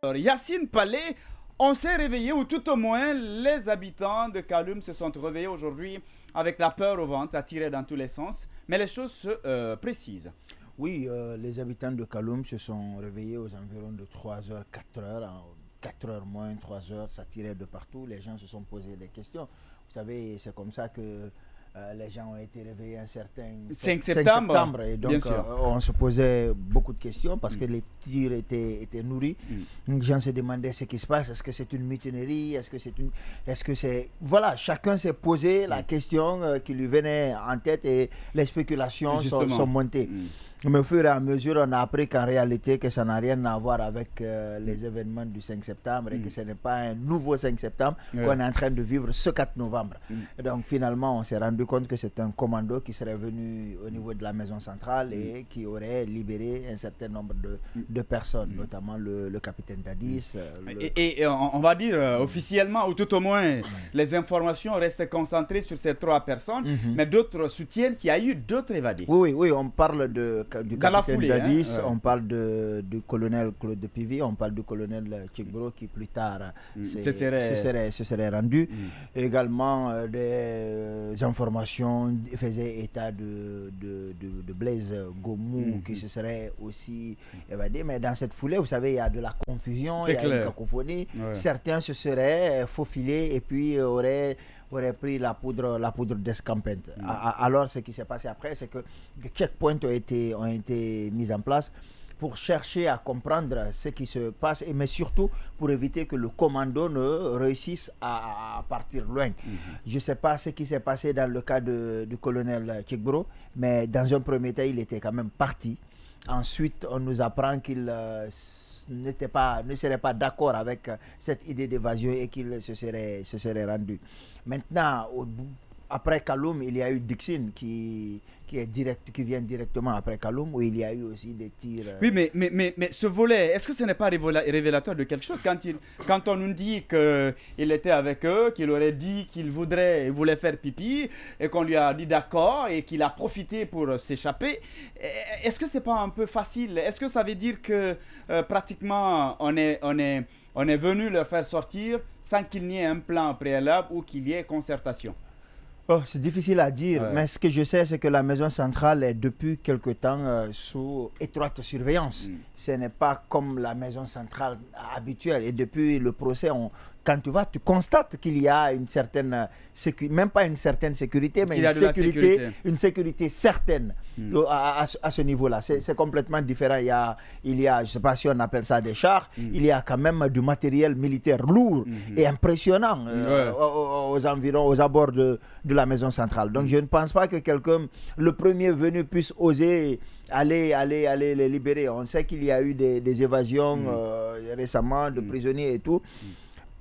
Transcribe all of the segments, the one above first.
Alors, Yacine Palais, on s'est réveillé, ou tout au moins les habitants de Kaloum se sont réveillés aujourd'hui avec la peur au ventre, ça tirait dans tous les sens, mais les choses se précisent. Oui, les habitants de Kaloum se sont réveillés aux environs de 3h, 4h, 4h moins 3h, ça tirait de partout, les gens se sont posé des questions. Vous savez, c'est comme ça que les gens ont été réveillés un certain 5 septembre, et donc on se posait beaucoup de questions parce que les tirs étaient nourris. Les gens se demandaient ce qui se passe, est-ce que c'est une mutinerie, voilà, chacun s'est posé la question qui lui venait en tête et les spéculations sont montées. Mais au fur et à mesure, on a appris qu'en réalité, que ça n'a rien à voir avec les événements du 5 septembre et que ce n'est pas un nouveau 5 septembre qu'on est en train de vivre ce 4 novembre. Et donc finalement, on s'est rendu compte que c'est un commando qui serait venu au niveau de la maison centrale et qui aurait libéré un certain nombre de personnes, notamment le capitaine Dadis. Et on va dire officiellement, ou tout au moins, les informations restent concentrées sur ces 3 personnes, mais d'autres soutiennent qu'il y a eu d'autres évadés. Oui, on parle du capitaine Dadis, on parle du colonel Claude Pivy, on parle du colonel Tchekbro qui plus tard se serait rendu. Également des informations faisaient état de Blaise Gomou qui se serait aussi évadé, mais dans cette foulée, vous savez, il y a de la confusion, il y a une cacophonie. Certains se seraient faufilés et puis auraient pris la poudre d'escampette. Alors, ce qui s'est passé après, c'est que des checkpoints ont été mis en place pour chercher à comprendre ce qui se passe, mais surtout pour éviter que le commando ne réussisse à partir loin. Je ne sais pas ce qui s'est passé dans le cas du colonel Tchekbro, mais dans un premier temps, il était quand même parti. Ensuite, on nous apprend qu'il ne serait pas d'accord avec cette idée d'évasion et qu'il se serait rendu. Maintenant, après Kaloum, il y a eu Dixine qui vient directement après Kaloum, où il y a eu aussi des tirs. Oui, mais ce volet, est-ce que ce n'est pas révélateur de quelque chose quand on nous dit qu'il était avec eux, qu'il aurait dit qu'il voulait faire pipi, et qu'on lui a dit d'accord, et qu'il a profité pour s'échapper? Est-ce que c'est pas un peu facile? Est-ce que ça veut dire que pratiquement on est venu le faire sortir sans qu'il n'y ait un plan préalable ou qu'il y ait concertation? C'est difficile à dire, mais ce que je sais, c'est que la maison centrale est depuis quelque temps sous étroite surveillance. Ce n'est pas comme la maison centrale habituelle. Et depuis le procès, quand tu vas, tu constates qu'il y a une certaine sécurité, même pas une certaine sécurité, mais une sécurité certaine à ce niveau-là. C'est complètement différent. Il y a, je ne sais pas si on appelle ça des chars, il y a quand même du matériel militaire lourd et impressionnant aux abords de la maison centrale. Donc je ne pense pas que quelqu'un, le premier venu, puisse oser aller les libérer. On sait qu'il y a eu des évasions récemment de prisonniers et tout.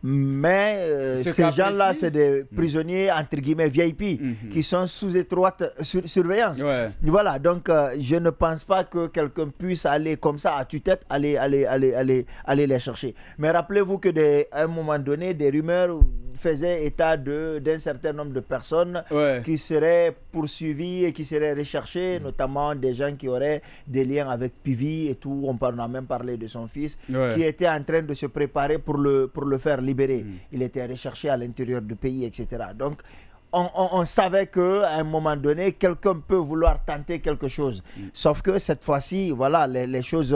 Mais ces gens-là, c'est des prisonniers, entre guillemets, VIP, qui sont sous étroite surveillance. Voilà, donc je ne pense pas que quelqu'un puisse aller comme ça, à tue-tête, aller les chercher. Mais rappelez-vous qu'à un moment donné, des rumeurs faisaient état d'un certain nombre de personnes qui seraient poursuivies et qui seraient recherchées, notamment des gens qui auraient des liens avec Pivy et tout. On a même parlé de son fils, qui était en train de se préparer pour le faire libérer. Il était recherché à l'intérieur du pays, etc. Donc, on savait qu'à un moment donné, quelqu'un peut vouloir tenter quelque chose. Sauf que cette fois-ci, voilà, les choses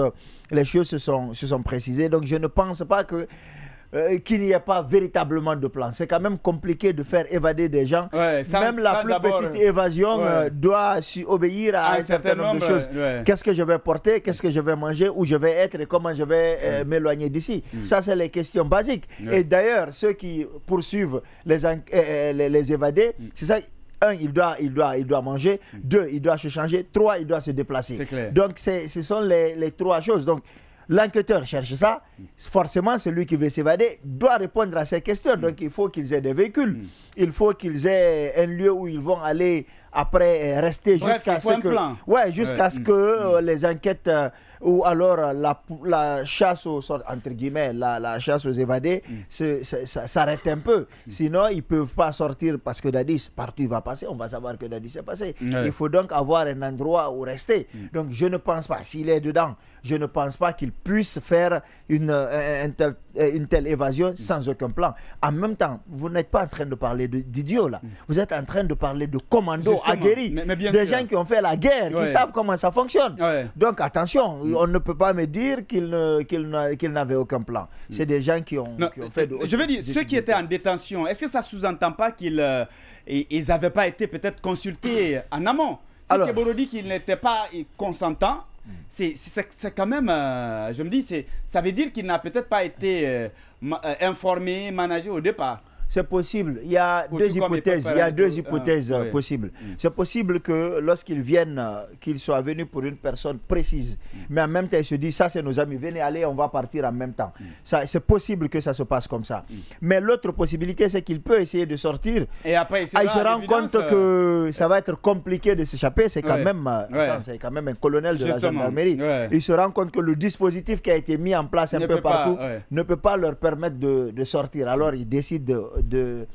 se sont précisées. Donc, je ne pense pas qu'il n'y ait pas véritablement de plan. C'est quand même compliqué de faire évader des gens. Même la plus petite évasion doit obéir à un certain nombre de choses. Qu'est-ce que je vais porter, qu'est-ce que je vais manger, où je vais être et comment je vais m'éloigner d'ici. Ça, c'est les questions basiques. Et d'ailleurs, ceux qui poursuivent les évadés, c'est ça. 1, il doit manger. 2, il doit se changer. 3, il doit se déplacer. Donc, ce sont les 3 choses. Donc, l'enquêteur cherche ça. Forcément, celui qui veut s'évader doit répondre à ces questions. Donc, il faut qu'ils aient des véhicules. Il faut qu'ils aient un lieu où ils vont aller après rester jusqu'à ce que, jusqu'à ce que les enquêtes ou alors la chasse entre guillemets, la chasse aux évadés s'arrête un peu. Sinon, ils ne peuvent pas sortir parce que Dadis, partout il va passer, on va savoir que Dadis est passé. Il faut donc avoir un endroit où rester. Donc, je ne pense pas, s'il est dedans, je ne pense pas qu'il puisse faire une telle évasion sans aucun plan. En même temps, vous n'êtes pas en train de parler d'idiots là. Vous êtes en train de parler de commandos aguerris, des gens qui ont fait la guerre, qui savent comment ça fonctionne. Donc attention, on ne peut pas me dire qu'ils n'avaient aucun plan. C'est des gens qui ont fait de... Je veux dire, ceux qui étaient en détention, est-ce que ça sous-entend pas qu'ils n'avaient pas été peut-être consultés en amont? Si Keboro dit qu'il n'était pas consentant, c'est quand même, je me dis, ça veut dire qu'il n'a peut-être pas été informé, managé au départ. C'est possible. Il y a deux hypothèses possibles. C'est possible que lorsqu'ils viennent, qu'ils soient venus pour une personne précise, mais en même temps, ils se disent, ça c'est nos amis, venez, allez, on va partir en même temps. C'est possible que ça se passe comme ça. Mais l'autre possibilité, c'est qu'il peut essayer de sortir. Et après, il se rend compte que ça va être compliqué de s'échapper. C'est quand même, un colonel de la gendarmerie. Il se rend compte que le dispositif qui a été mis en place un peu partout ne peut pas leur permettre de sortir. Alors, il décide de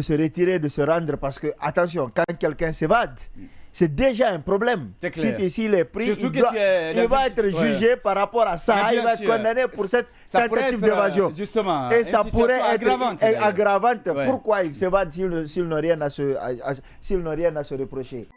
se retirer, de se rendre, parce que, attention, quand quelqu'un s'évade, c'est déjà un problème. S'il est pris, il va être jugé par rapport à ça. Il va être condamné pour cette tentative d'évasion. Et ça pourrait être aggravante. Pourquoi il s'évade s'il n'a rien à se reprocher?